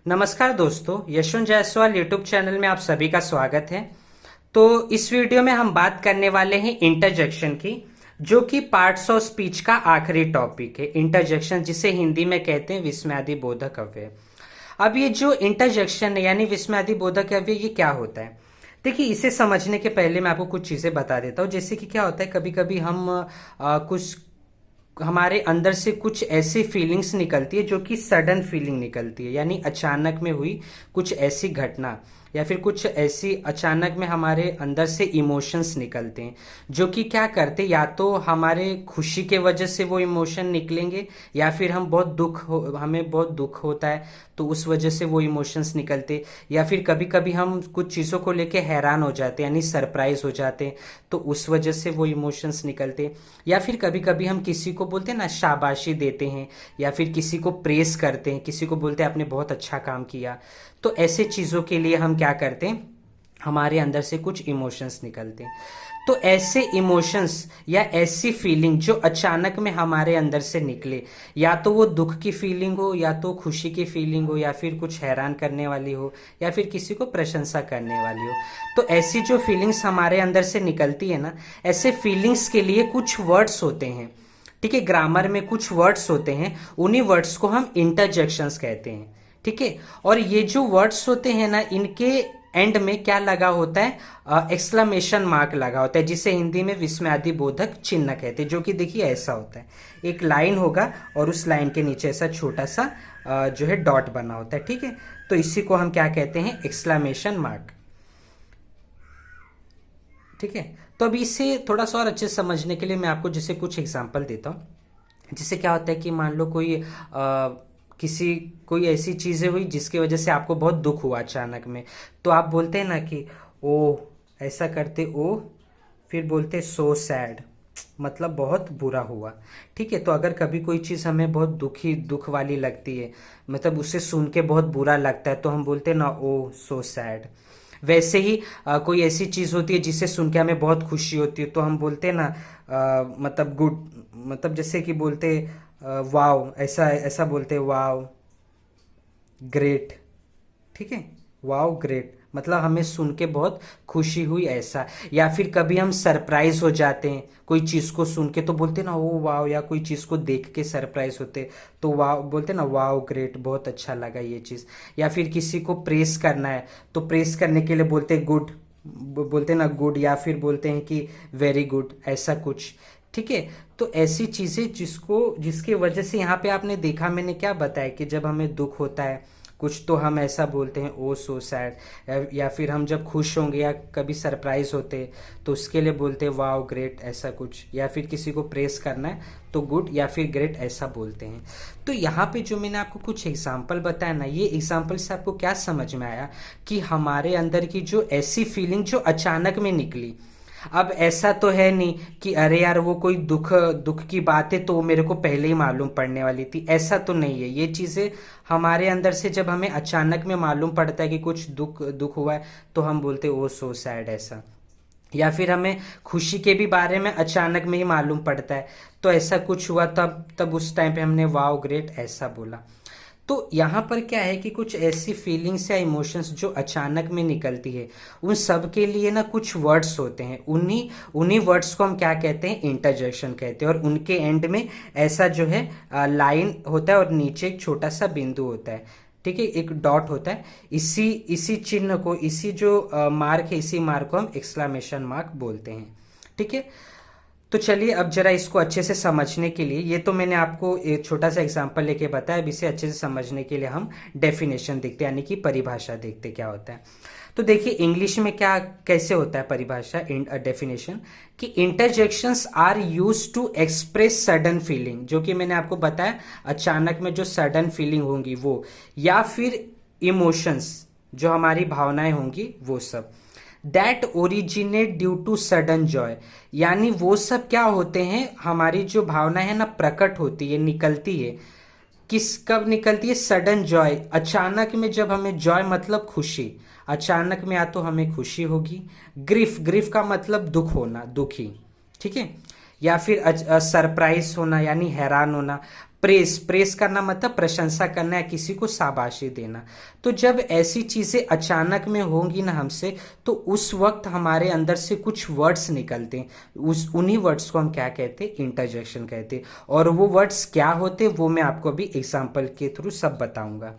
नमस्कार दोस्तों, Yashwant Jaiswal YouTube channel में आप सभी का स्वागत है। तो इस वीडियो में हम बात करने वाले हैं इंटरजेक्शन की, जो कि पार्ट्स ऑफ स्पीच का आखिरी टॉपिक है। इंटरजेक्शन, जिसे हिंदी में कहते हैं विस्मयादि बोधक अव्यय। अब ये जो इंटरजेक्शन है यानी विस्मयादि बोधक अव्यय, ये क्या होता है? देखिए, इसे समझने के पहले मैं आपको कुछ चीजें बता देता हूँ। जैसे कि क्या होता है, कभी कभी हम कुछ हमारे अंदर से कुछ ऐसी फीलिंग्स निकलती है जो कि सडन फीलिंग निकलती है, यानी अचानक में हुई कुछ ऐसी घटना या फिर कुछ ऐसी अचानक में हमारे अंदर से इमोशंस निकलते हैं, जो कि क्या करते, या तो हमारे खुशी के वजह से वो इमोशन निकलेंगे, या फिर हमें बहुत दुख होता है तो उस वजह से वो इमोशंस निकलते, या फिर कभी कभी हम कुछ चीज़ों को लेके हैरान हो जाते हैं यानी सरप्राइज हो जाते हैं तो उस वजह से वो इमोशंस निकलते, या फिर कभी कभी हम किसी को बोलते हैं ना, शाबाशी देते हैं या फिर किसी को प्रेस करते हैं, किसी को बोलते हैं आपने बहुत अच्छा काम किया। तो ऐसे चीज़ों के लिए हम क्या करते हैं, हमारे अंदर से कुछ इमोशंस निकलते हैं। तो ऐसे इमोशंस या ऐसी फीलिंग जो अचानक में हमारे अंदर से निकले, या तो वो दुख की फीलिंग हो, या तो खुशी की फीलिंग हो, या फिर कुछ हैरान करने वाली हो, या फिर किसी को प्रशंसा करने वाली हो, तो ऐसी जो फीलिंग्स हमारे अंदर से निकलती है ना, ऐसे फीलिंग्स के लिए कुछ वर्ड्स होते हैं। ठीक है, ग्रामर में कुछ वर्ड्स होते हैं, उन्हीं वर्ड्स को हम इंटरजेक्शंस कहते हैं। ठीक है, और ये जो वर्ड्स होते हैं ना, इनके एंड में क्या लगा होता है, एक्सक्लेमेशन मार्क लगा होता है, जिसे हिंदी में विस्मयादि बोधक चिन्ह कहते हैं। जो कि देखिए ऐसा होता है, एक लाइन होगा और उस लाइन के नीचे ऐसा छोटा सा जो है डॉट बना होता है। ठीक है, तो इसी को हम क्या कहते हैं, एक्सक्लेमेशन मार्क। ठीक है, तो अभी इसे थोड़ा सा और अच्छे से समझने के लिए मैं आपको जैसे कुछ एग्जांपल देता हूँ। जिससे क्या होता है कि मान लो किसी कोई ऐसी चीजें हुई जिसकी वजह से आपको बहुत दुख हुआ अचानक में, तो आप बोलते हैं ना कि ओ, ऐसा करते ओ, फिर बोलते सो सैड, मतलब बहुत बुरा हुआ। ठीक है, तो अगर कभी कोई चीज हमें बहुत दुख वाली लगती है, मतलब उसे सुन के बहुत बुरा लगता है, तो हम बोलते हैं ना ओ सो सैड। वैसे ही कोई ऐसी चीज होती है जिसे सुन के हमें बहुत खुशी होती है, तो हम बोलते हैं ना मतलब गुड, मतलब जैसे कि बोलते वाव, ऐसा ऐसा बोलते वाव ग्रेट। ठीक है, वाव ग्रेट, मतलब हमें सुन के बहुत खुशी हुई ऐसा। या फिर कभी हम सरप्राइज हो जाते हैं कोई चीज को सुन के, तो बोलते ना ओ वाव, या कोई चीज को देख के सरप्राइज होते तो वाव बोलते ना, वाव ग्रेट, बहुत अच्छा लगा ये चीज। या फिर किसी को प्रेस करना है तो प्रेस करने के लिए बोलते गुड, बोलते ना गुड, या फिर बोलते हैं कि वेरी गुड, ऐसा कुछ। ठीक है, तो ऐसी चीजें जिसकी वजह से यहाँ पे आपने देखा, मैंने क्या बताया कि जब हमें दुख होता है कुछ तो हम ऐसा बोलते हैं ओ सो सैड, या फिर हम जब खुश होंगे या कभी सरप्राइज होते तो उसके लिए बोलते हैं वाओ ग्रेट, ऐसा कुछ। या फिर किसी को प्रेस करना है तो गुड या फिर ग्रेट ऐसा बोलते हैं। तो यहाँ पे जो मैंने आपको कुछ एग्जाम्पल बताया ना, ये एग्जाम्पल से आपको क्या समझ में आया कि हमारे अंदर की जो ऐसी फीलिंग जो अचानक में निकली। अब ऐसा तो है नहीं कि अरे यार वो कोई दुख दुख की बात है तो वो मेरे को पहले ही मालूम पड़ने वाली थी, ऐसा तो नहीं है। ये चीजें हमारे अंदर से जब हमें अचानक में मालूम पड़ता है कि कुछ दुख दुख हुआ है, तो हम बोलते ओ सो सैड ऐसा। या फिर हमें खुशी के भी बारे में अचानक में ही मालूम पड़ता है, तो ऐसा कुछ हुआ, तब तब उस टाइम पे हमने वाओ ग्रेट ऐसा बोला। तो यहाँ पर क्या है कि कुछ ऐसी फीलिंग्स या इमोशंस जो अचानक में निकलती है, उन सब के लिए ना कुछ वर्ड्स होते हैं, उन्हीं उन्हीं वर्ड्स को हम क्या कहते हैं, इंटरजेक्शन कहते हैं। और उनके एंड में ऐसा जो है लाइन होता है और नीचे एक छोटा सा बिंदु होता है। ठीक है, एक डॉट होता है। इसी इसी चिन्ह को, इसी जो मार्क है, इसी मार्क को हम एक्सक्लेमेशन मार्क बोलते हैं। ठीक है, तो चलिए अब जरा इसको अच्छे से समझने के लिए, ये तो मैंने आपको एक छोटा सा एग्जांपल लेके बताया, अब इसे अच्छे से समझने के लिए हम डेफिनेशन देखते हैं, यानी कि परिभाषा देखते क्या होता है। तो देखिए इंग्लिश में क्या कैसे होता है परिभाषा, डेफिनेशन, कि interjections are use to express sudden feeling, जो कि मैंने आपको बताया अचानक में जो सडन फीलिंग होंगी वो, या फिर इमोशंस जो हमारी भावनाएं होंगी वो सब, that originate due to sudden joy. यानी वो सब क्या होते हैं, हमारी जो भावना है ना प्रकट होती है, निकलती है। कब निकलती है, सडन जॉय, अचानक में जब हमें जॉय मतलब खुशी, अचानक में या तो हमें खुशी होगी। ग्रीफ, ग्रीफ का मतलब दुख होना, दुखी। ठीक है, या फिर सरप्राइज होना यानी हैरान होना। प्रेस, प्रेस करना मतलब प्रशंसा करना या किसी को शाबाशी देना। तो जब ऐसी चीजें अचानक में होंगी ना हमसे, तो उस वक्त हमारे अंदर से कुछ वर्ड्स निकलते हैं, उस उन्हीं वर्ड्स को हम क्या कहते हैं, इंटरजेक्शन कहते हैं। और वो वर्ड्स क्या होते हैं वो मैं आपको अभी एग्जाम्पल के थ्रू सब बताऊंगा,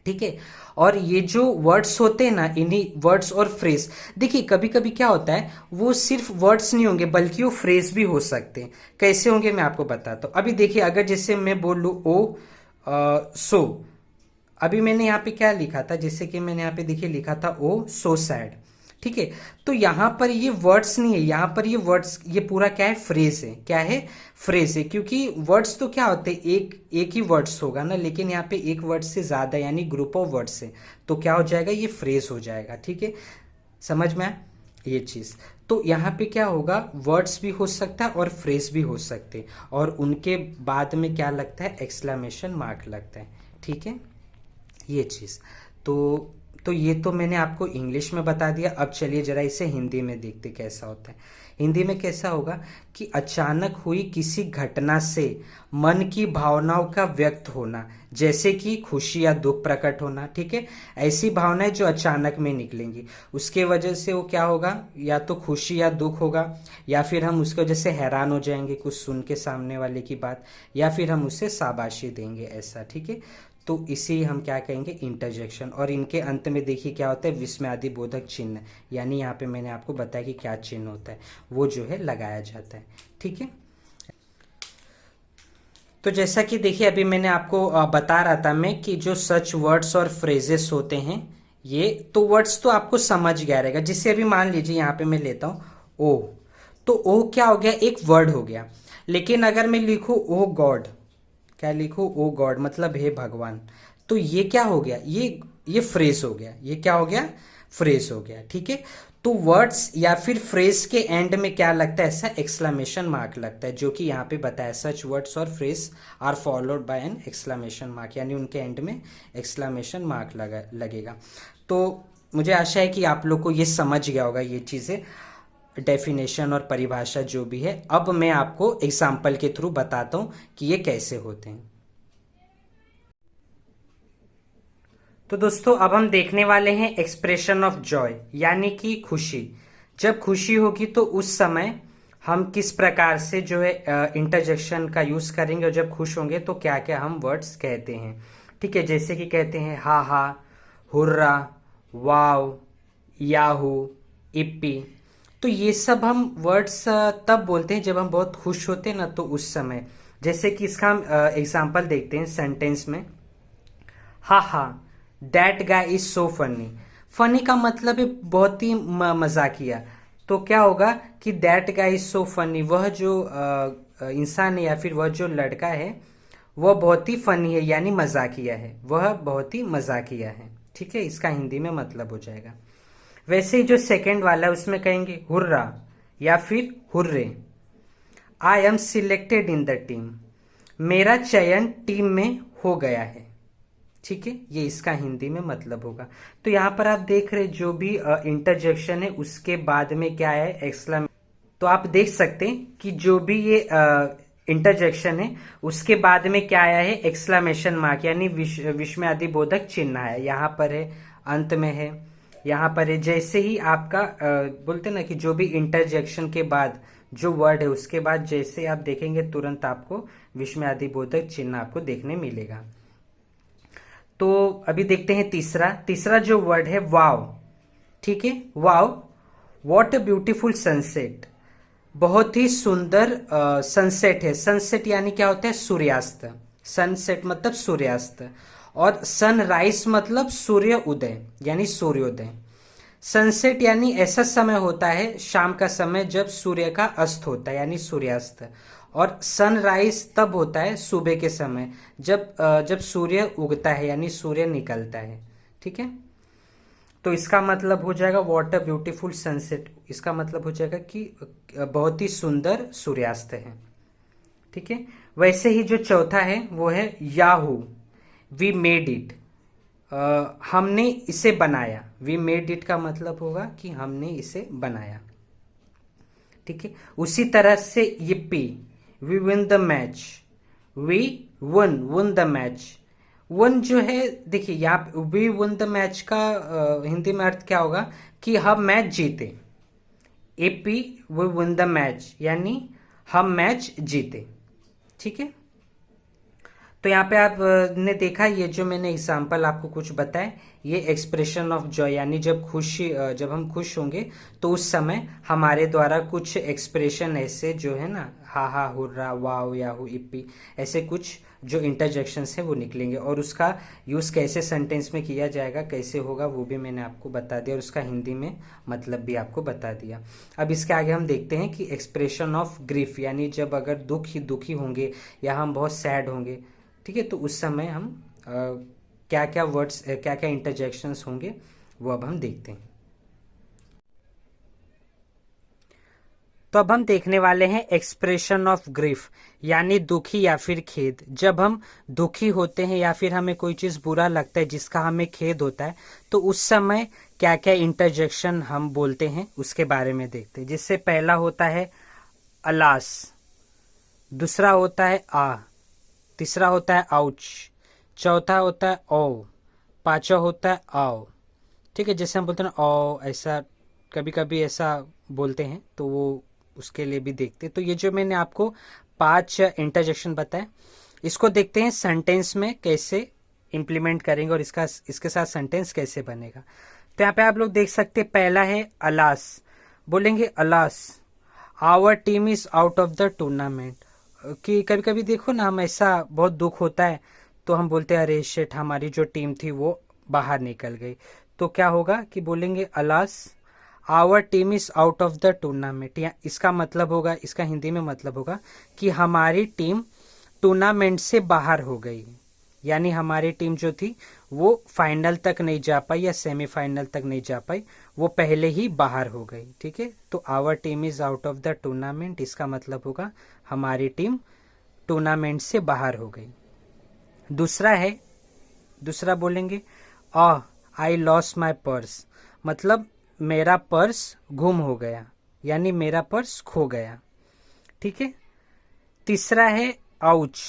ठीक है। और ये जो वर्ड्स होते हैं ना, इन्हीं वर्ड्स और फ्रेज, देखिए कभी कभी क्या होता है, वो सिर्फ वर्ड्स नहीं होंगे बल्कि वो फ्रेज भी हो सकते हैं। कैसे होंगे मैं आपको बताता हूँ। अभी देखिए, अगर जैसे मैं बोल लूँ ओ सो, अभी मैंने यहाँ पे क्या लिखा था, जैसे कि मैंने यहाँ पे देखिए लिखा था ओ सो सैड, ठीक है। तो यहां पर ये वर्ड्स नहीं है, यहां पर ये वर्ड्स, ये पूरा क्या है, फ्रेज है। क्या है, फ्रेज है। क्योंकि वर्ड्स तो क्या होते हैं, एक एक ही वर्ड्स होगा ना, लेकिन यहाँ पे एक वर्ड से ज्यादा यानी ग्रुप ऑफ वर्ड्स है, तो क्या हो जाएगा, ये फ्रेज हो जाएगा, ठीक है। समझ में आया ये चीज। तो यहाँ पे क्या होगा, वर्ड्स भी हो सकता है और फ्रेज भी हो सकते हैं, और उनके बाद में क्या लगता है, एक्सक्लेमेशन मार्क लगता है, ठीक है, ये चीज। तो ये तो मैंने आपको इंग्लिश में बता दिया। अब चलिए जरा इसे हिंदी में देखते कैसा होता है। हिंदी में कैसा होगा कि अचानक हुई किसी घटना से मन की भावनाओं का व्यक्त होना, जैसे कि खुशी या दुख प्रकट होना, ठीक है। ऐसी भावनाएं जो अचानक में निकलेंगी, उसके वजह से वो क्या होगा, या तो खुशी या दुख होगा, या फिर हम उसकी वजह से हैरान हो जाएंगे कुछ सुन के सामने वाले की बात, या फिर हम उससे शाबाशी देंगे, ऐसा, ठीक है। तो इसे हम क्या कहेंगे, इंटरजेक्शन। और इनके अंत में देखिए क्या होता है, विस्मयादि बोधक चिन्ह, यानी यहाँ पे मैंने आपको बताया कि क्या चिन्ह होता है, वो जो है लगाया जाता है, ठीक है। तो जैसा कि देखिए अभी मैंने आपको बता रहा था मैं कि जो सच वर्ड्स और फ्रेजेस होते हैं, ये तो वर्ड्स तो आपको समझ गया रहेगा। जिससे अभी मान लीजिए यहाँ पे मैं लेता हूँ ओ, तो ओ क्या हो गया, एक वर्ड हो गया। लेकिन अगर मैं लिखूं ओ गॉड, क्या लिखूं, ओ गॉड मतलब हे भगवान, तो ये क्या हो गया, ये फ्रेज हो गया। ये क्या हो गया, फ्रेज हो गया, ठीक है। तो वर्ड्स या फिर फ्रेज के एंड में क्या लगता है, ऐसा एक्सक्लेमेशन मार्क लगता है, जो कि यहाँ पे बताया, सच वर्ड्स और phrase are followed by an exclamation mark, यानी उनके एंड में एक्सक्लेमेशन मार्क लगेगा। तो मुझे आशा है कि आप लोग को ये समझ गया होगा ये चीजें, डेफिनेशन और परिभाषा जो भी है। अब मैं आपको एग्जाम्पल के थ्रू बताता हूं कि ये कैसे होते हैं। तो दोस्तों अब हम देखने वाले हैं एक्सप्रेशन ऑफ जॉय, यानी कि खुशी। जब खुशी होगी तो उस समय हम किस प्रकार से जो है इंटरजेक्शन का यूज करेंगे, और जब खुश होंगे तो क्या क्या हम वर्ड्स कहते हैं, ठीक है। जैसे कि कहते हैं हा हा, हुर्रा, वाव, याहू, इप्पी। तो ये सब हम वर्ड्स तब बोलते हैं जब हम बहुत खुश होते हैं ना, तो उस समय। जैसे कि इसका हम एग्जाम्पल देखते हैं सेंटेंस में, हा हा that guy is so funny. Funny का मतलब है बहुत ही मजाकिया। तो क्या होगा कि that guy is so funny, वह जो इंसान है या फिर वह जो लड़का है वह बहुत ही फनी है, यानी मजाकिया है, वह बहुत ही मजाकिया है, ठीक है। इसका हिंदी में मतलब हो जाएगा। वैसे ही जो सेकंड वाला है उसमें कहेंगे हुर्रा या फिर hurray, I am selected in the team, मेरा चयन टीम में हो गया है, ठीक है। ये इसका हिंदी में मतलब होगा। तो यहां पर आप देख रहे जो भी इंटरजेक्शन है उसके बाद में क्या है, एक्सक्लेमेशन। तो आप देख सकते हैं कि जो भी ये इंटरजेक्शन है उसके बाद में क्या आया है, एक्सक्लेमेशन मार्क, यानी विस्मयादि बोधक चिन्ह है। यहाँ पर है, अंत में है, यहाँ पर है। जैसे ही आपका बोलते ना कि जो भी इंटरजेक्शन के बाद जो वर्ड है उसके बाद जैसे आप देखेंगे तुरंत आपको विस्मयादि बोधक चिन्ह आपको देखने मिलेगा। तो अभी देखते हैं तीसरा जो वर्ड है वाव, ठीक है। वाव, व्हाट अ ब्यूटीफुल सनसेट, बहुत ही सुंदर सनसेट है। सनसेट यानी क्या होता है, सूर्यास्त। सनसेट मतलब सूर्यास्त, और सनराइज मतलब सूर्य उदय यानी सूर्योदय। सनसेट यानी ऐसा समय होता है शाम का समय जब सूर्य का अस्त होता है यानी सूर्यास्त, और सनराइज तब होता है सुबह के समय जब सूर्य उगता है यानी सूर्य निकलता है, ठीक है। तो इसका मतलब हो जाएगा व्हाट अ ब्यूटीफुल सनसेट, इसका मतलब हो जाएगा कि बहुत ही सुंदर सूर्यास्त है, ठीक है। वैसे ही जो चौथा है वो है याहू, वी मेड इट, हमने इसे बनाया। वी मेड इट का मतलब होगा कि हमने इसे बनाया, ठीक है। उसी तरह से yippee, we win the match, we won won the match. Won जो है, देखिए यहाँ वी वन द मैच का हिंदी में अर्थ क्या होगा कि हम मैच जीते। Yippee we won the match यानी हम मैच जीते। ठीक है, तो यहाँ पे आप ने देखा, ये जो मैंने एग्जाम्पल आपको कुछ बताए, ये एक्सप्रेशन ऑफ जॉय यानी जब हम खुश होंगे तो उस समय हमारे द्वारा कुछ एक्सप्रेशन ऐसे जो है ना, हा हा हुर्रा वाओ याहू इप्पी, ऐसे कुछ जो इंटरजेक्शंस हैं वो निकलेंगे। और उसका यूज़ कैसे सेंटेंस में किया जाएगा, कैसे होगा, वो भी मैंने आपको बता दिया और उसका हिंदी में मतलब भी आपको बता दिया। अब इसके आगे हम देखते हैं कि एक्सप्रेशन ऑफ ग्रीफ यानी जब अगर दुखी होंगे या हम बहुत सैड होंगे, ठीक है, तो उस समय हम क्या क्या वर्ड्स, क्या क्या इंटरजेक्शंस होंगे वो अब हम देखते हैं। तो अब हम देखने वाले हैं एक्सप्रेशन ऑफ ग्रीफ यानी दुखी या फिर खेद। जब हम दुखी होते हैं या फिर हमें कोई चीज़ बुरा लगता है जिसका हमें खेद होता है, तो उस समय क्या क्या इंटरजेक्शन हम बोलते हैं उसके बारे में देखते हैं। जिससे पहला होता है अलास, दूसरा होता है आ, तीसरा होता है आउच, चौथा होता है ओ, पांचवा होता है आओ। ठीक है, जैसे हम बोलते हैं ना ओ, ऐसा कभी कभी ऐसा बोलते हैं, तो वो उसके लिए भी देखते हैं। तो ये जो मैंने आपको 5 इंटरजेक्शन बताए, इसको देखते हैं सेंटेंस में कैसे इम्प्लीमेंट करेंगे और इसके साथ सेंटेंस कैसे बनेगा। तो यहाँ पे आप लोग देख सकते हैं, पहला है अलास। बोलेंगे alas our team is out of the tournament. कि कभी कभी देखो ना, हम ऐसा बहुत दुख होता है तो हम बोलते हैं अरे शिट, हमारी जो टीम थी वो बाहर निकल गई। तो क्या होगा कि बोलेंगे alas our team is out of the tournament. या इसका मतलब होगा, इसका हिंदी में मतलब होगा कि हमारी टीम टूर्नामेंट से बाहर हो गई। यानी हमारी टीम जो थी वो फाइनल तक नहीं जा पाई या सेमीफाइनल तक नहीं जा पाई, वो पहले ही बाहर हो गई। ठीक है, तो our team is out of the tournament, इसका मतलब होगा हमारी टीम टूर्नामेंट से बाहर हो गई। दूसरा बोलेंगे आई लॉस्ट माई पर्स, मतलब मेरा पर्स गुम हो गया, यानी मेरा पर्स खो गया। ठीक है, तीसरा है आउच।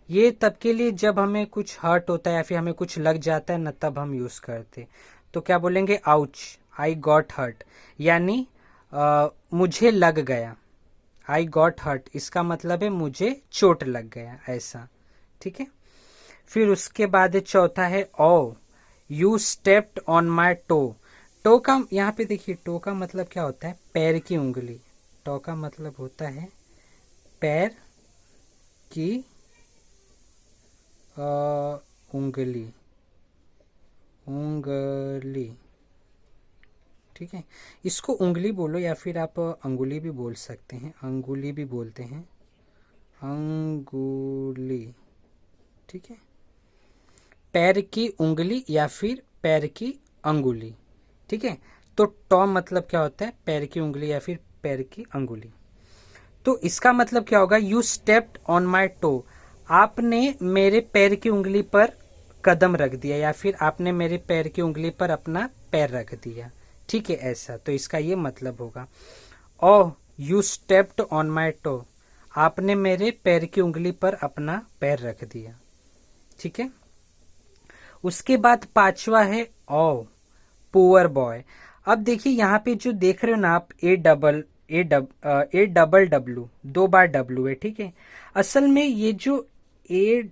ये तब के लिए जब हमें कुछ हर्ट होता है या फिर हमें कुछ लग जाता है ना, तब हम यूज करते। तो क्या बोलेंगे आउच आई गॉट हर्ट, यानी मुझे लग गया। आई गॉट हर्ट इसका मतलब है मुझे चोट लग गया, ऐसा। ठीक है, फिर उसके बाद चौथा है oh you stepped on my toe. Toe का यहाँ पे देखिए, टो का मतलब क्या होता है, पैर की उंगली। टो का मतलब होता है पैर की उंगली, उंगली। ठीक है, इसको उंगली बोलो या फिर आप अंगुली भी बोल सकते हैं, अंगुली भी बोलते हैं, अंगुली। ठीक है, पैर की उंगली या फिर पैर की अंगुली। ठीक है, तो टॉ मतलब क्या होता है, पैर की उंगली या फिर पैर की अंगुली। तो इसका मतलब क्या होगा, you stepped on my toe, आपने मेरे पैर की उंगली पर कदम रख दिया या फिर आपने मेरे पैर की उंगली पर अपना पैर रख दिया। ठीक है, ऐसा, तो इसका ये मतलब होगा oh you stepped on my toe, आपने मेरे पैर की उंगली पर अपना पैर रख दिया। ठीक है, उसके बाद पांचवा है ओ पुअर बॉय। अब देखिए यहाँ पे जो देख रहे हो ना आप, A double W, 2 bar W है। ठीक है, असल में ये जो ए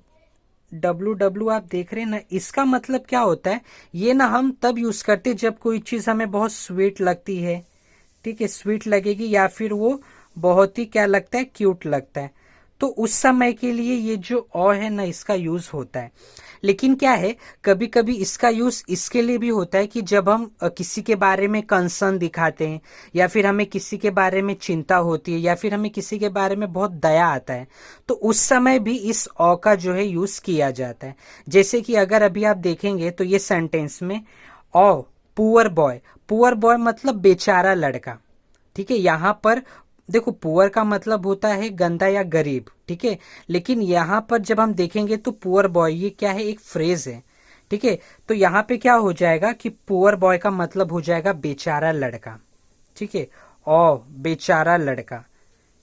डब्ल्यू आप देख रहे हैं ना, इसका मतलब क्या होता है, ये ना हम तब यूज करते जब कोई चीज हमें बहुत स्वीट लगती है। ठीक है, स्वीट लगेगी या फिर वो बहुत ही क्या लगता है, क्यूट लगता है, तो उस समय के लिए ये जो ओ है ना, इसका यूज होता है। लेकिन क्या है, कभी कभी इसका यूज इसके लिए भी होता है कि जब हम किसी के बारे में कंसर्न दिखाते हैं या फिर हमें किसी के बारे में चिंता होती है या फिर हमें किसी के बारे में बहुत दया आता है, तो उस समय भी इस ओ का जो है यूज किया जाता है। जैसे कि अगर अभी आप देखेंगे तो ये सेंटेंस में ओ पुअर बॉय मतलब बेचारा लड़का। ठीक है, यहां पर देखो पुअर का मतलब होता है गंदा या गरीब। ठीक है, लेकिन यहां पर जब हम देखेंगे तो पुअर बॉय ये क्या है, एक फ्रेज है। ठीक है, तो यहां पे क्या हो जाएगा कि पुअर बॉय का मतलब हो जाएगा बेचारा लड़का। ठीक है, ओ बेचारा लड़का।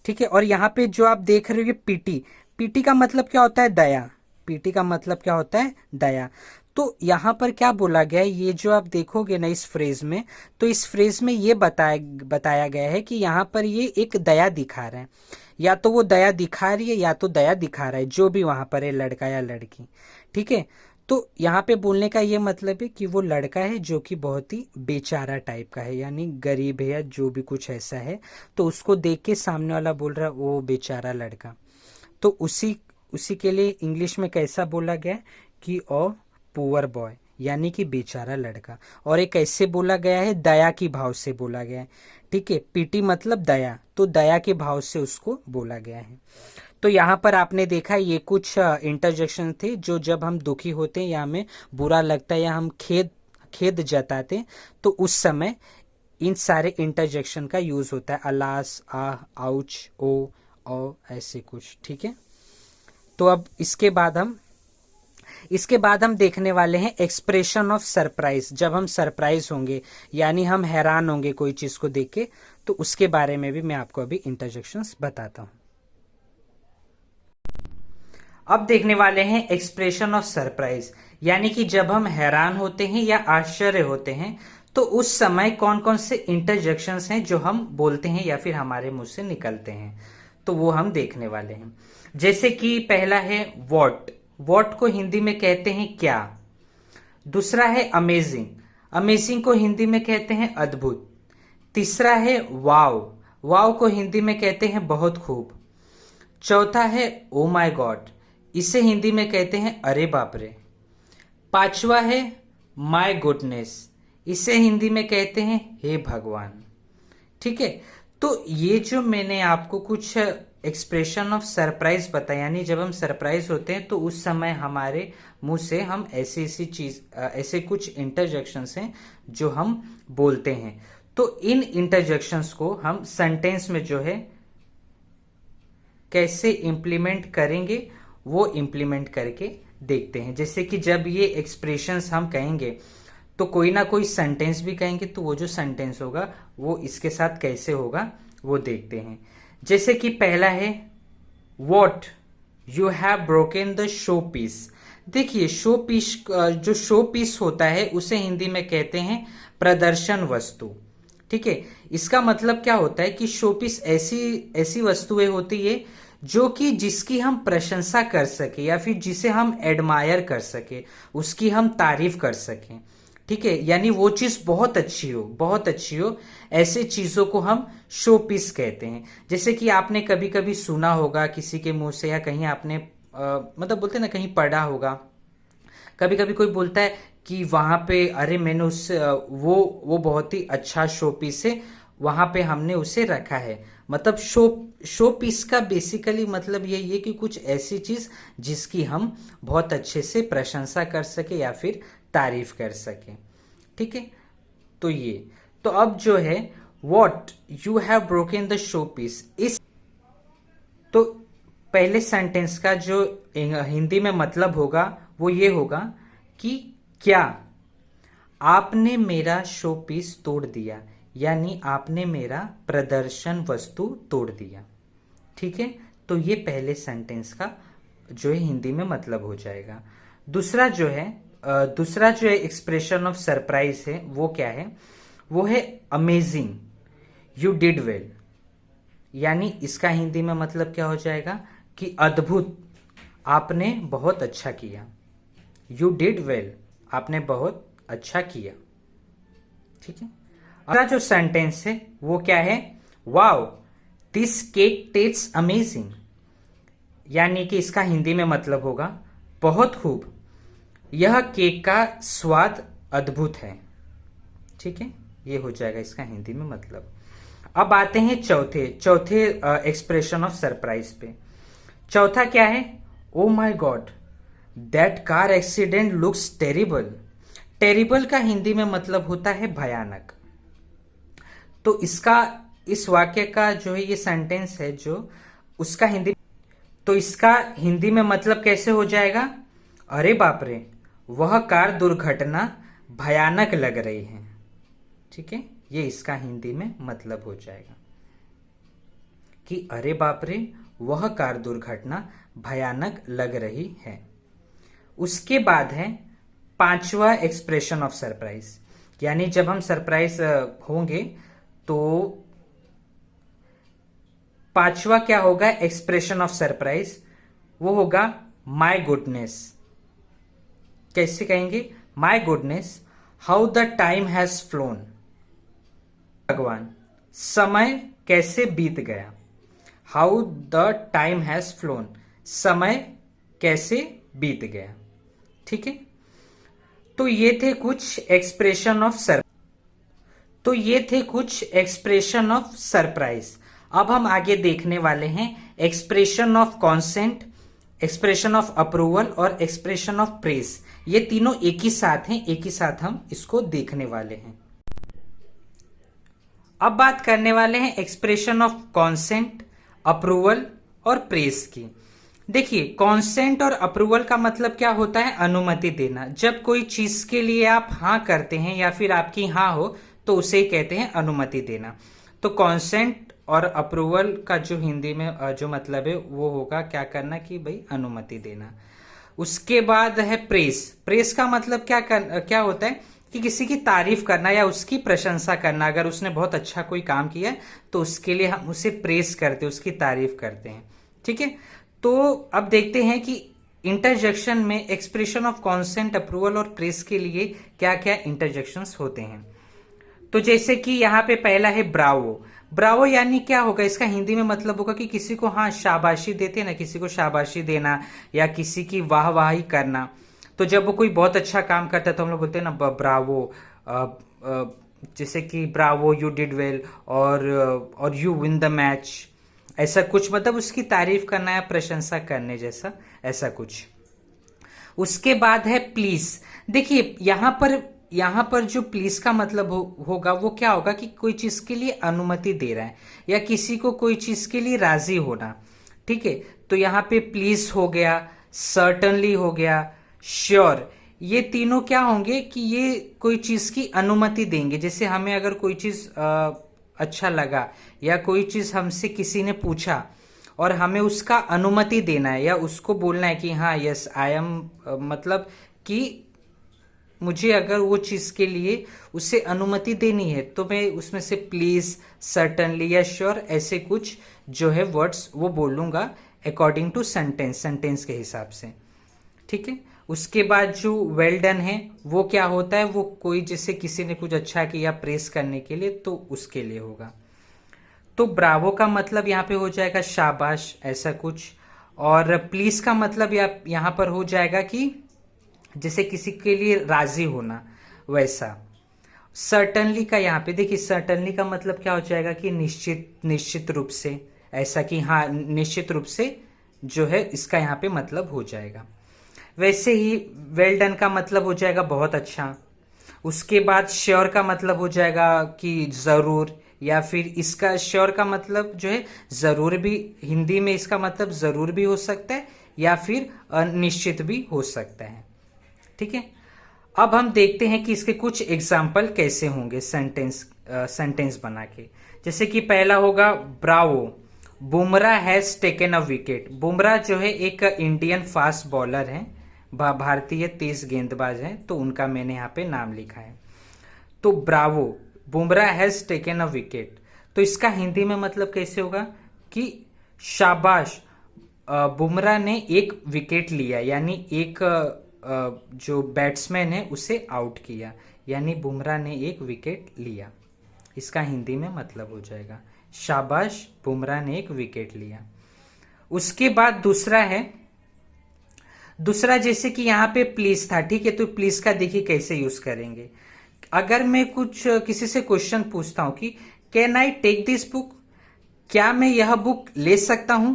ठीक है, और यहाँ पे जो आप देख रहे हो ये पीटी, पीटी का मतलब क्या होता है? दया। पीटी का मतलब क्या होता है? दया। तो यहाँ पर क्या बोला गया है, ये जो आप देखोगे ना इस फ्रेज में, तो इस फ्रेज में ये बताया गया है कि यहाँ पर ये एक दया दिखा रहा है। या तो वो दया दिखा रही है या तो दया दिखा रहा है, जो भी वहां पर है, लड़का या लड़की। ठीक है। तो यहाँ पे बोलने का ये मतलब है कि वो लड़का है जो कि बहुत ही बेचारा टाइप का है, यानी गरीब है या जो भी कुछ ऐसा है। तो उसको देख के सामने वाला बोल रहा है वो बेचारा लड़का। तो उसी उसी के लिए इंग्लिश में कैसा बोला गया है कि ओ पुअर बॉय, यानी कि बेचारा लड़का। और एक ऐसे बोला गया है, दया की भाव से बोला गया है। ठीक है। पीटी मतलब दया, तो दया के भाव से उसको बोला गया है। तो यहाँ पर आपने देखा ये कुछ इंटरजेक्शन थे जो जब हम दुखी होते हैं या हमें बुरा लगता है या हम खेद खेद जताते हैं, तो उस समय इन सारे इंटरजेक्शन का यूज होता है। अलास, आह, आउच, ओ ऐसे कुछ। ठीक है। तो अब इसके बाद हम देखने वाले हैं एक्सप्रेशन ऑफ सरप्राइज। जब हम सरप्राइज होंगे यानी हम हैरान होंगे कोई चीज को देख के, तो उसके बारे में भी मैं आपको अभी इंटरजेक्शंस बताता हूं। अब देखने वाले हैं एक्सप्रेशन ऑफ सरप्राइज, यानी कि जब हम हैरान होते हैं या आश्चर्य होते हैं, तो उस समय कौन कौन से इंटरजेक्शंस हैं जो हम बोलते हैं या फिर हमारे मुंह से निकलते हैं, तो वो हम देखने वाले हैं। जैसे कि पहला है वॉट। वॉट को हिंदी में कहते हैं क्या। दूसरा है अमेजिंग। अमेजिंग को हिंदी में कहते हैं अद्भुत। तीसरा है वाव। वाव को हिंदी में कहते हैं बहुत खूब। चौथा है ओ माय गॉड। इसे हिंदी में कहते हैं अरे बाप रे। पांचवा है माय गुडनेस। इसे हिंदी में कहते हैं हे भगवान। ठीक है। तो ये जो मैंने आपको कुछ एक्सप्रेशन ऑफ सरप्राइज बताया, यानी जब हम सरप्राइज होते हैं तो उस समय हमारे मुंह से हम ऐसे कुछ इंटरजेक्शंस हैं जो हम बोलते हैं। तो इन इंटरजेक्शंस को हम सेंटेंस में जो है कैसे इंप्लीमेंट करेंगे वो इंप्लीमेंट करके देखते हैं। जैसे कि जब ये एक्सप्रेशंस हम कहेंगे तो कोई ना कोई सेंटेंस भी कहेंगे, तो वो जो सेंटेंस होगा वो इसके साथ कैसे होगा वो देखते हैं। जैसे कि पहला है what you have broken the showpiece. देखिए शो पीस, जो शो पीस होता है उसे हिंदी में कहते हैं प्रदर्शन वस्तु। ठीक है। इसका मतलब क्या होता है कि शो पीस ऐसी ऐसी वस्तुएं होती है जो कि जिसकी हम प्रशंसा कर सके या फिर जिसे हम एडमायर कर सके, उसकी हम तारीफ कर सकें। ठीक है। यानी वो चीज बहुत अच्छी हो, बहुत अच्छी हो, ऐसे चीजों को हम शो पीस कहते हैं। जैसे कि आपने कभी कभी सुना होगा किसी के मुंह से या कहीं आपने मतलब बोलते हैं ना, कहीं पढ़ा होगा, कभी कभी कोई बोलता है कि वहां पे अरे मैंने उस वो बहुत ही अच्छा शो पीस है, वहां पे हमने उसे रखा है। मतलब शो पीस का बेसिकली मतलब यही है कि कुछ ऐसी चीज जिसकी हम बहुत अच्छे से प्रशंसा कर सके या फिर तारीफ कर सके। ठीक है। तो ये तो अब जो है what you have broken the showpiece, इस तो पहले सेंटेंस का जो हिंदी में मतलब होगा वो ये होगा कि क्या आपने मेरा शो पीस तोड़ दिया, यानी आपने मेरा प्रदर्शन वस्तु तोड़ दिया। ठीक है। तो ये पहले सेंटेंस का जो है हिंदी में मतलब हो जाएगा। दूसरा जो है एक्सप्रेशन ऑफ सरप्राइज है वो क्या है, वो है अमेजिंग। यू डिड वेल, यानी इसका हिंदी में मतलब क्या हो जाएगा कि अद्भुत, आपने बहुत अच्छा किया। यू डिड वेल, आपने बहुत अच्छा किया। ठीक है। अगला जो सेंटेंस है वो क्या है, wow this cake tests amazing, यानी कि इसका हिंदी में मतलब होगा बहुत खूब, यह केक का स्वाद अद्भुत है। ठीक है। ये हो जाएगा इसका हिंदी में मतलब। अब आते हैं चौथे एक्सप्रेशन ऑफ सरप्राइज पे। चौथा क्या है, oh my God that car accident looks terrible. Terrible का हिंदी में मतलब होता है भयानक। तो इस वाक्य का जो है ये सेंटेंस है जो उसका हिंदी, तो इसका हिंदी में मतलब कैसे हो जाएगा, अरे बाप रे वह कार दुर्घटना भयानक लग रही है। ठीक है। ये इसका हिंदी में मतलब हो जाएगा कि अरे बाप रे वह कार दुर्घटना भयानक लग रही है। उसके बाद है पांचवा एक्सप्रेशन ऑफ सरप्राइज, यानी जब हम सरप्राइज होंगे तो पांचवा क्या होगा एक्सप्रेशन ऑफ सरप्राइज, वो होगा माय गुडनेस। कैसे कहेंगे? My goodness, how the time has phloem. भगवान, समय कैसे बीत गया। How the time has phloem, समय कैसे बीत गया। ठीक है, तो ये थे कुछ एक्सप्रेशन ऑफ सरप्राइज। अब हम आगे देखने वाले हैं expression of consent, expression of approval और एक्सप्रेशन ऑफ प्रेज। ये तीनों एक ही साथ हैं, एक ही साथ हम इसको देखने वाले हैं। अब बात करने वाले हैं एक्सप्रेशन ऑफ कॉन्सेंट, अप्रूवल और प्रेज की। देखिए, कॉन्सेंट और अप्रूवल का मतलब क्या होता है? अनुमति देना। जब कोई चीज के लिए आप हाँ करते हैं या फिर आपकी हाँ हो तो उसे ही कहते हैं अनुमति देना। तो कॉन्सेंट और अप्रूवल का जो हिंदी में जो मतलब है वो होगा क्या करना कि भाई अनुमति देना। उसके बाद है प्रेस। प्रेस का मतलब क्या होता है कि किसी की तारीफ करना या उसकी प्रशंसा करना। अगर उसने बहुत अच्छा कोई काम किया है तो उसके लिए हम उसे प्रेस करते हैं, उसकी तारीफ करते हैं। ठीक है, तो अब देखते हैं कि इंटरजेक्शन में एक्सप्रेशन ऑफ कॉन्सेंट, अप्रूवल और प्रेस के लिए क्या क्या इंटरजेक्शंस होते हैं। तो जैसे कि यहाँ पे पहला है ब्रावो। ब्रावो यानी क्या होगा? इसका हिंदी में मतलब होगा कि किसी को हाँ शाबाशी देते हैं ना, किसी को शाबाशी देना या किसी की वाहवाही करना। तो जब वो कोई बहुत अच्छा काम करता है तो हम लोग बोलते हैं ना ब्रावो, जैसे कि ब्रावो यू डिड वेल और यू विन द मैच, ऐसा कुछ, मतलब उसकी तारीफ करना या प्रशंसा करने जैसा, ऐसा कुछ। उसके बाद है प्लीज। देखिए यहाँ पर जो प्लीज का मतलब होगा वो क्या होगा कि कोई चीज के लिए अनुमति दे रहा है या किसी को कोई चीज के लिए राजी होना। ठीक है, तो यहाँ पे प्लीज हो गया, सर्टनली हो गया, श्योर, ये तीनों क्या होंगे कि ये कोई चीज की अनुमति देंगे। जैसे हमें अगर कोई चीज अच्छा लगा या कोई चीज हमसे किसी ने पूछा और हमें उसका अनुमति देना है या उसको बोलना है कि हाँ यस आई एम, मतलब कि मुझे अगर वो चीज के लिए उसे अनुमति देनी है तो मैं उसमें से प्लीज, सर्टनली या श्योर ऐसे कुछ जो है वर्ड्स वो बोलूंगा अकॉर्डिंग टू सेंटेंस के हिसाब से। ठीक है, उसके बाद जो वेल डन है वो क्या होता है? वो कोई जैसे किसी ने कुछ अच्छा किया प्रेस करने के लिए तो उसके लिए होगा। तो ब्रावो का मतलब यहाँ पे हो जाएगा शाबाश, ऐसा कुछ। और प्लीज का मतलब यहाँ पर हो जाएगा कि जैसे किसी के लिए राजी होना, वैसा। सर्टनली का यहाँ पे देखिए, सर्टनली का मतलब क्या हो जाएगा कि निश्चित रूप से, ऐसा कि हाँ निश्चित रूप से जो है इसका यहाँ पे मतलब हो जाएगा। वैसे ही वेल डन का मतलब हो जाएगा बहुत अच्छा। उसके बाद श्योर का मतलब हो जाएगा कि जरूर, या फिर इसका श्योर का मतलब जो है जरूर भी, हिंदी में इसका मतलब जरूर भी हो सकता है या फिर निश्चित भी हो सकता है। ठीक है, अब हम देखते हैं कि इसके कुछ एग्जाम्पल कैसे होंगे सेंटेंस बना के। जैसे कि पहला होगा Bravo, Bumrah has taken a wicket. Bumrah जो है एक इंडियन फास्ट बॉलर हैं, भारतीय तेज गेंदबाज हैं, तो उनका मैंने यहाँ पे नाम लिखा है। तो Bravo, Bumrah has taken a wicket, तो इसका हिंदी में मतलब कैसे होगा कि शाबाश, बुमराह ने एक विकेट लिया, यानी एक जो बैट्समैन है उसे आउट किया, यानी बुमराह ने एक विकेट लिया। इसका हिंदी में मतलब हो जाएगा शाबाश, बुमराह ने एक विकेट लिया। उसके बाद दूसरा जैसे कि यहाँ पे प्लीज था। ठीक है, तो प्लीज का देखिए कैसे यूज करेंगे। अगर मैं कुछ किसी से क्वेश्चन पूछता हूं कि can I take this book, क्या मैं यह बुक ले सकता हूं?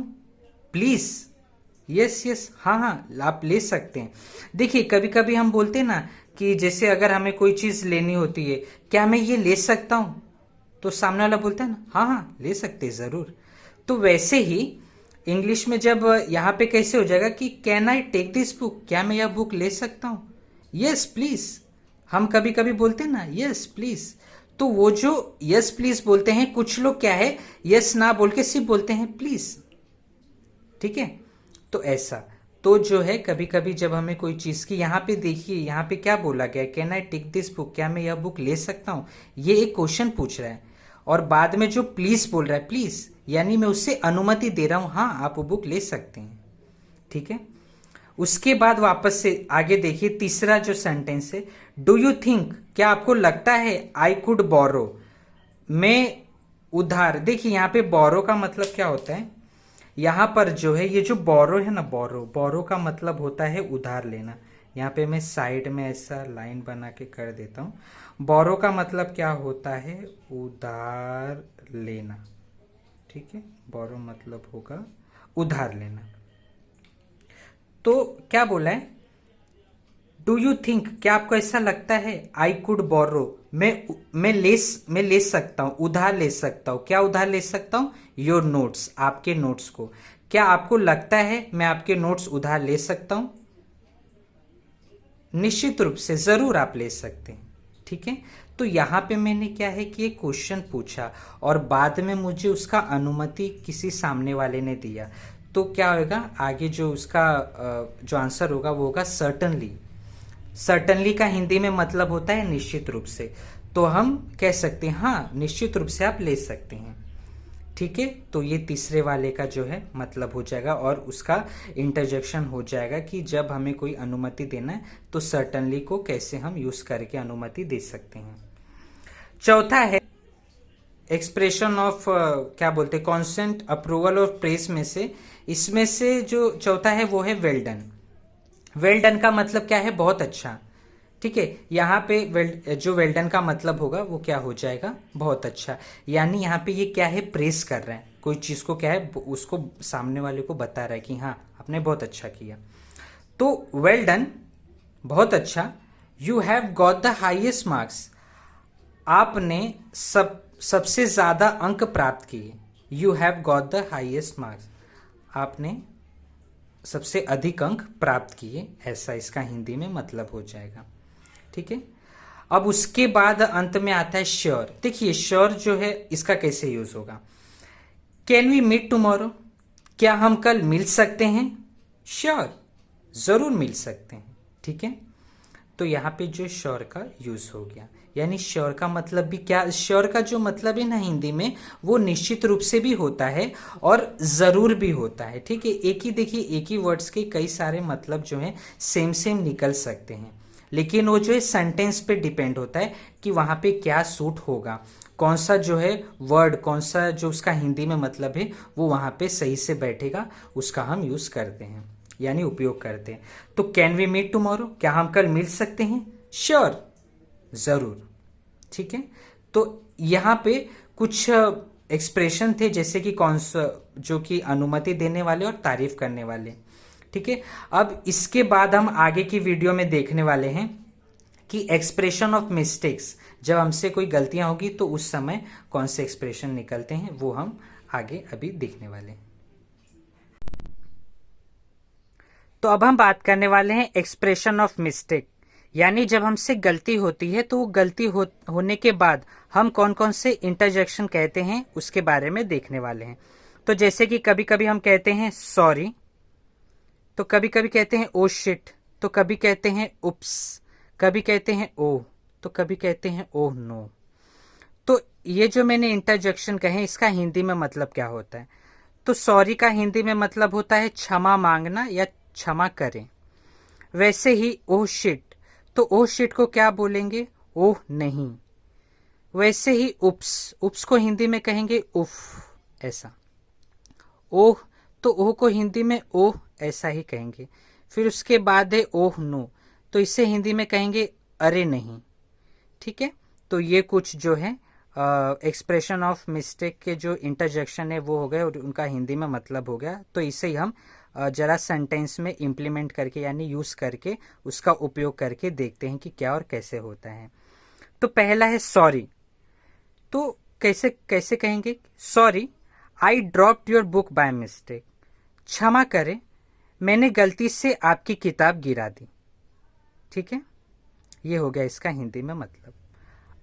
प्लीज, यस, हाँ, आप ले सकते हैं। देखिए कभी कभी हम बोलते हैं ना कि जैसे अगर हमें कोई चीज लेनी होती है, क्या मैं ये ले सकता हूं? तो सामने वाला बोलता है ना हाँ ले सकते जरूर। तो वैसे ही इंग्लिश में जब यहाँ पे कैसे हो जाएगा कि can I take this book, क्या मैं यह बुक ले सकता हूं? यस प्लीज, हम कभी कभी बोलते हैं ना यस प्लीज। तो वो जो यस प्लीज बोलते हैं, कुछ लोग क्या है यस ना बोल के सिर्फ बोलते हैं प्लीज, ठीक है। तो ऐसा, तो जो है कभी कभी जब हमें कोई चीज़ की, यहाँ पे देखिए यहाँ पे क्या बोला गया, can I take this book, क्या मैं यह बुक ले सकता हूँ, ये एक क्वेश्चन पूछ रहा है। और बाद में जो प्लीज बोल रहा है, प्लीज यानी मैं उससे अनुमति दे रहा हूँ, हाँ आप वो बुक ले सकते हैं। ठीक है। उसके बाद वापस से आगे देखिए, तीसरा जो सेंटेंस है, डू यू थिंक, क्या आपको लगता है, आई कुड बोरो, मैं उधार। देखिए यहाँ पे बोरो का मतलब क्या होता है, यहाँ पर जो है ये जो बोरो है ना, बोरो, बोरो का मतलब होता है उधार लेना। यहाँ पे मैं साइड में ऐसा लाइन बना के कर देता हूँ। बोरो का मतलब क्या होता है, उधार लेना। ठीक है, बोरो मतलब होगा उधार लेना। तो क्या बोला है, डू यू थिंक, क्या आपको ऐसा लगता है, आई कुड बोरो, मैं ले सकता हूं, उधार ले सकता हूं। क्या उधार ले सकता हूं, योर नोट्स, आपके नोट्स को। क्या आपको लगता है मैं आपके नोट्स उधार ले सकता हूं? निश्चित रूप से, जरूर आप ले सकते हैं। ठीक है। तो यहां पे मैंने क्या है कि एक क्वेश्चन पूछा और बाद में मुझे उसका अनुमति किसी सामने वाले ने दिया, तो क्या होगा आगे, जो उसका जो आंसर होगा वो होगा सर्टनली। सर्टनली का हिंदी में मतलब होता है निश्चित रूप से। तो हम कह सकते हैं हाँ निश्चित रूप से आप ले सकते हैं। ठीक है। तो ये तीसरे वाले का जो है मतलब हो जाएगा और उसका इंटरजेक्शन हो जाएगा कि जब हमें कोई अनुमति देना है तो सर्टनली को कैसे हम यूज करके अनुमति दे सकते हैं। चौथा है एक्सप्रेशन ऑफ क्या बोलते हैं, कॉन्सेंट, अप्रूवल और प्रेस में से, इसमें से जो चौथा है वो है वेल डन। वेल डन का मतलब क्या है, बहुत अच्छा। ठीक है। यहाँ पे जो वेल डन का मतलब होगा वो क्या हो जाएगा, बहुत अच्छा। यानी यहाँ पे ये क्या है, प्रेस कर रहा है कोई चीज को, क्या है उसको सामने वाले को बता रहा है कि हाँ आपने बहुत अच्छा किया। तो वेल डन, बहुत अच्छा। You have got the highest marks, आपने सबसे ज्यादा अंक प्राप्त किए। You have got the highest marks, आपने सबसे अधिक अंक प्राप्त किए, ऐसा इसका हिंदी में मतलब हो जाएगा। ठीक है। अब उसके बाद अंत में आता है श्योर। देखिए श्योर जो है इसका कैसे यूज होगा, कैन वी मीट टुमारो, क्या हम कल मिल सकते हैं। श्योर, जरूर मिल सकते हैं। ठीक है। तो यहां पे जो श्योर का यूज हो गया, यानी श्योर का मतलब भी क्या, श्योर का जो मतलब है ना हिंदी में, वो निश्चित रूप से भी होता है और जरूर भी होता है। ठीक है। एक ही देखिए, एक ही वर्ड्स के कई सारे मतलब जो है सेम सेम निकल सकते हैं, लेकिन वो जो है सेंटेंस पे डिपेंड होता है कि वहां पे क्या सूट होगा, कौन सा जो है वर्ड, कौन सा जो उसका हिंदी में मतलब है वो वहां पे सही से बैठेगा, उसका हम यूज करते हैं यानी उपयोग करते हैं। तो कैन वी मीट टुमारो, क्या हम कल मिल सकते हैं। श्योर, जरूर। ठीक है। तो यहां पे कुछ एक्सप्रेशन थे जैसे कि कौन सा, जो कि अनुमति देने वाले और तारीफ करने वाले। ठीक है। अब इसके बाद हम आगे की वीडियो में देखने वाले हैं कि एक्सप्रेशन ऑफ मिस्टेक्स, जब हमसे कोई गलतियां होगी तो उस समय कौन से एक्सप्रेशन निकलते हैं, वो हम आगे अभी देखने वाले हैं। तो अब हम बात करने वाले हैं एक्सप्रेशन ऑफ मिस्टेक, यानी जब हमसे गलती होती है तो वो गलती होने के बाद हम कौन कौन से इंटरजेक्शन कहते हैं उसके बारे में देखने वाले हैं। तो जैसे कि कभी कभी हम कहते हैं सॉरी, तो कभी कभी कहते हैं ओ शिट, तो कभी कहते हैं उप्स, कभी कहते हैं ओ, तो कभी कहते हैं ओह नो। तो ये जो मैंने इंटरजेक्शन कहे इसका हिंदी में मतलब क्या होता है, तो सॉरी का हिंदी में मतलब होता है क्षमा मांगना या क्षमा करें। वैसे ही ओह शिट, तो ओह शिट को क्या बोलेंगे, ओह नहीं। वैसे ही उप्स, उप्स को हिंदी में कहेंगे उफ, ऐसा। ओह, तो ओह को हिंदी में ओह ऐसा ही कहेंगे। फिर उसके बाद है ओह नो, तो इसे हिंदी में कहेंगे अरे नहीं। ठीक है। तो ये कुछ जो है एक्सप्रेशन ऑफ मिस्टेक के जो इंटरजेक्शन है वो हो गए और उनका हिंदी में मतलब हो गया। तो इसे ही हम जरा सेंटेंस में इम्प्लीमेंट करके यानी यूज करके उसका उपयोग करके देखते हैं कि क्या और कैसे होता है। तो पहला है सॉरी, तो कैसे कैसे कहेंगे, sorry I dropped your book by mistake, क्षमा करें मैंने गलती से आपकी किताब गिरा दी। ठीक है। ये हो गया इसका हिंदी में मतलब।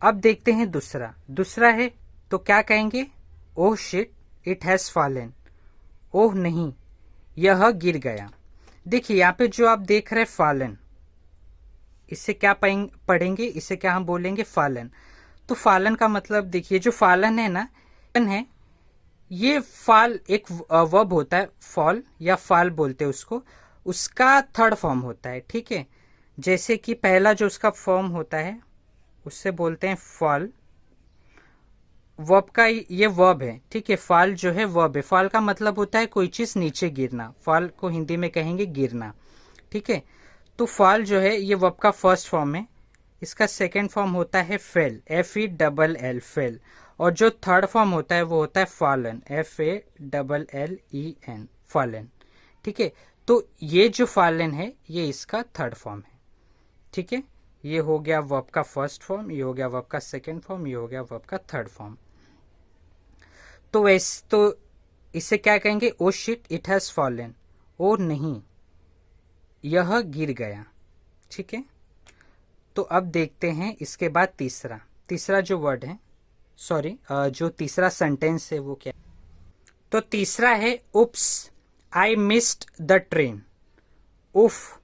अब देखते हैं दूसरा, दूसरा है तो क्या कहेंगे, oh shit it has fallen, oh नहीं यह गिर गया। देखिए यहाँ पे जो आप देख रहे हैं फॉलन, इससे क्या पढ़ेंगे, इससे क्या हम बोलेंगे, फॉलन। तो फॉलन का मतलब देखिए, जो फॉलन है ना, है ये फॉल एक वर्ब होता है, फॉल या फॉल बोलते हैं उसको, उसका थर्ड फॉर्म होता है। ठीक है, जैसे कि पहला जो उसका फॉर्म होता है उससे बोलते हैं फॉल, वर्ब का ये वर्ब है। ठीक है, फॉल जो है वर्ब है। फॉल का मतलब होता है कोई चीज नीचे गिरना, फॉल को हिंदी में कहेंगे गिरना। ठीक है, तो फॉल जो है ये वर्ब का फर्स्ट फॉर्म है। इसका सेकेंड फॉर्म होता है फेल, FELL, फेल। और जो थर्ड फॉर्म होता है वो होता है फॉलन, FALLEN, फॉलन। ठीक है, तो ये जो फॉलन है ये इसका थर्ड फॉर्म है। ठीक है, ये हो गया वर्ब का फर्स्ट फॉर्म, ये हो गया वर्ब का सेकेंड फॉर्म, ये हो गया वर्ब का थर्ड फॉर्म। तो वैसे तो इसे क्या कहेंगे, oh shit it has fallen, oh नहीं यह गिर गया। ठीक है, तो अब देखते हैं इसके बाद तीसरा जो वर्ड है, सॉरी जो तीसरा सेंटेंस है वो क्या। तो तीसरा है उप्स आई मिस्ड द ट्रेन, उफ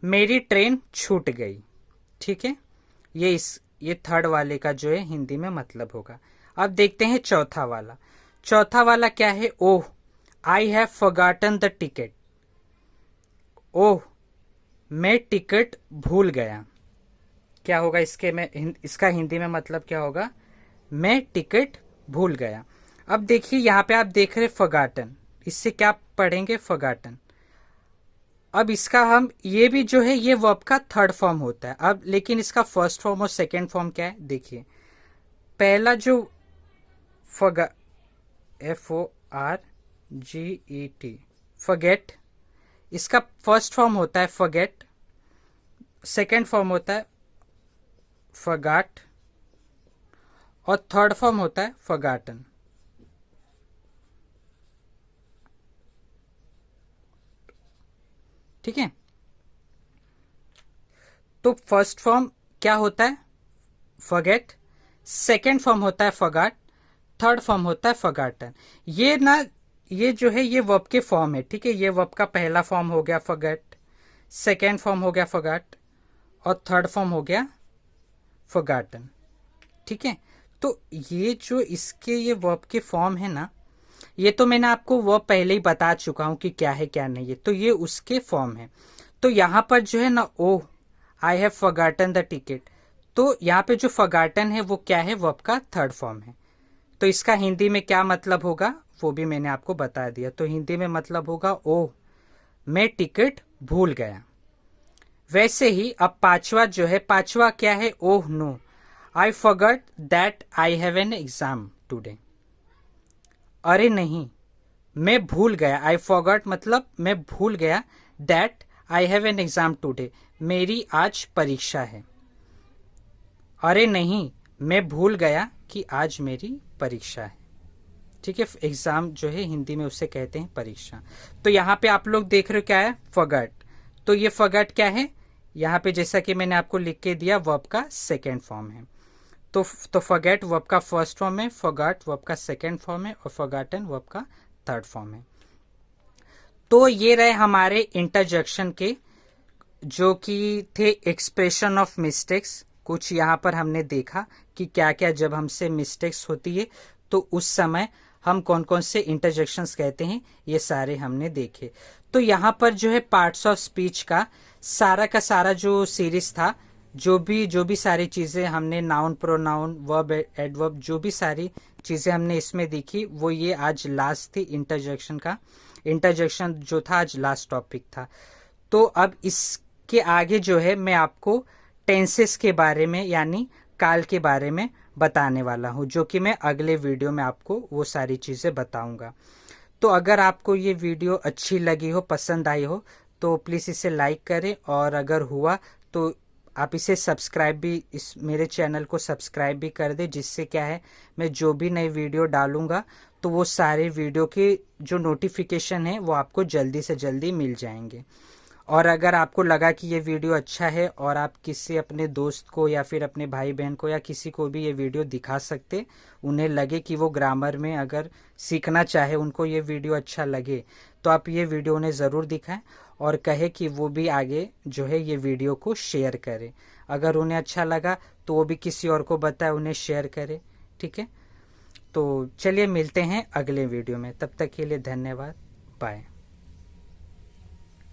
मेरी ट्रेन छूट गई। ठीक है, ये थर्ड वाले का जो है हिंदी में मतलब होगा। अब देखते हैं चौथा वाला क्या है, oh I have forgotten the ticket, oh मैं टिकट भूल गया। क्या होगा इसका हिंदी में मतलब क्या होगा, मैं टिकट भूल गया। अब देखिए यहाँ पे आप देख रहे फॉरगॉटन, इससे क्या पढ़ेंगे, फॉरगॉटन। अब इसका हम ये भी जो है ये वर्ब का थर्ड फॉर्म होता है। अब लेकिन इसका फर्स्ट फॉर्म और सेकेंड फॉर्म क्या है, देखिए पहला जो FORGET, फॉरगेट, इसका फर्स्ट फॉर्म होता है फॉरगेट, सेकेंड फॉर्म होता है फॉरगॉट और थर्ड फॉर्म होता है फॉरगॉटन। ठीक है, तो फर्स्ट फॉर्म क्या होता है, फॉरगेट, सेकेंड फॉर्म होता है फॉरगॉट, थर्ड फॉर्म होता है फॉरगॉटन। ये जो है ये वर्ब के फॉर्म है। ठीक है, ये वर्ब का पहला फॉर्म हो गया फॉरगेट, सेकेंड फॉर्म हो गया फॉरगॉट और थर्ड फॉर्म हो गया फॉरगॉटन। ठीक है, तो ये जो इसके ये वर्ब के फॉर्म है ना, ये तो मैंने आपको वर्ब पहले ही बता चुका हूं कि क्या है क्या नहीं है, तो ये उसके फॉर्म है। तो यहाँ पर जो है ना, oh I have forgotten the ticket, तो यहाँ पे जो फॉरगॉटन है वो क्या है, वर्ब का थर्ड फॉर्म है। तो इसका हिंदी में क्या मतलब होगा वो भी मैंने आपको बता दिया। तो हिंदी में मतलब होगा ओह मैं टिकट भूल गया। वैसे ही अब पांचवा क्या है, oh no I forgot that I have an exam today, अरे नहीं मैं भूल गया, आई फॉरगॉट मतलब मैं भूल गया, that I have an exam today मेरी आज परीक्षा है, अरे नहीं मैं भूल गया कि आज मेरी परीक्षा है। ठीक है, एग्जाम जो है हिंदी में उसे कहते हैं परीक्षा। तो यहाँ पे आप लोग देख रहे हो क्या है, फॉरगॉट। तो ये फॉरगॉट क्या है, यहाँ पे जैसा कि मैंने आपको लिख के दिया वर्ब का सेकेंड फॉर्म है। तो फॉरगेट वर्ब का फर्स्ट फॉर्म है, फॉरगॉट वर्ब का सेकेंड फॉर्म है और फॉरगॉटन वर्ब का थर्ड फॉर्म है। तो ये रहे हमारे इंटरजेक्शन के, जो कि थे एक्सप्रेशन ऑफ मिस्टेक्स। कुछ यहाँ पर हमने देखा कि क्या क्या जब हमसे मिस्टेक्स होती है तो उस समय हम कौन कौन से इंटरजेक्शंस कहते हैं, ये सारे हमने देखे। तो यहाँ पर जो है पार्ट्स ऑफ स्पीच का सारा जो सीरीज था, जो भी सारी चीजें हमने नाउन प्रोनाउन वर्ब एडवर्ब जो भी सारी चीजें हमने इसमें देखी, वो ये आज लास्ट थी इंटरजेक्शन का। इंटरजेक्शन जो था आज लास्ट टॉपिक था। तो अब इसके आगे जो है मैं आपको टेंसेस के बारे में यानी काल के बारे में बताने वाला हूँ, जो कि मैं अगले वीडियो में आपको वो सारी चीजें बताऊंगा। तो अगर आपको ये वीडियो अच्छी लगी हो, पसंद आई हो, तो प्लीज़ इसे लाइक करें, और अगर हुआ तो आप इसे सब्सक्राइब भी, इस मेरे चैनल को सब्सक्राइब भी कर दें, जिससे क्या है मैं जो भी नई वीडियो डालूंगा तो वो सारे वीडियो के जो नोटिफिकेशन है वो आपको जल्दी से जल्दी मिल जाएंगे। और अगर आपको लगा कि ये वीडियो अच्छा है और आप किसी अपने दोस्त को या फिर अपने भाई बहन को या किसी को भी ये वीडियो दिखा सकते, उन्हें लगे कि वो ग्रामर में अगर सीखना चाहे, उनको ये वीडियो अच्छा लगे, तो आप ये वीडियो उन्हें ज़रूर दिखाएं और कहे कि वो भी आगे जो है ये वीडियो को शेयर करें। अगर उन्हें अच्छा लगा तो वो भी किसी और को बताए, उन्हें शेयर करें। ठीक है, तो चलिए मिलते हैं अगले वीडियो में, तब तक के लिए धन्यवाद, बाय।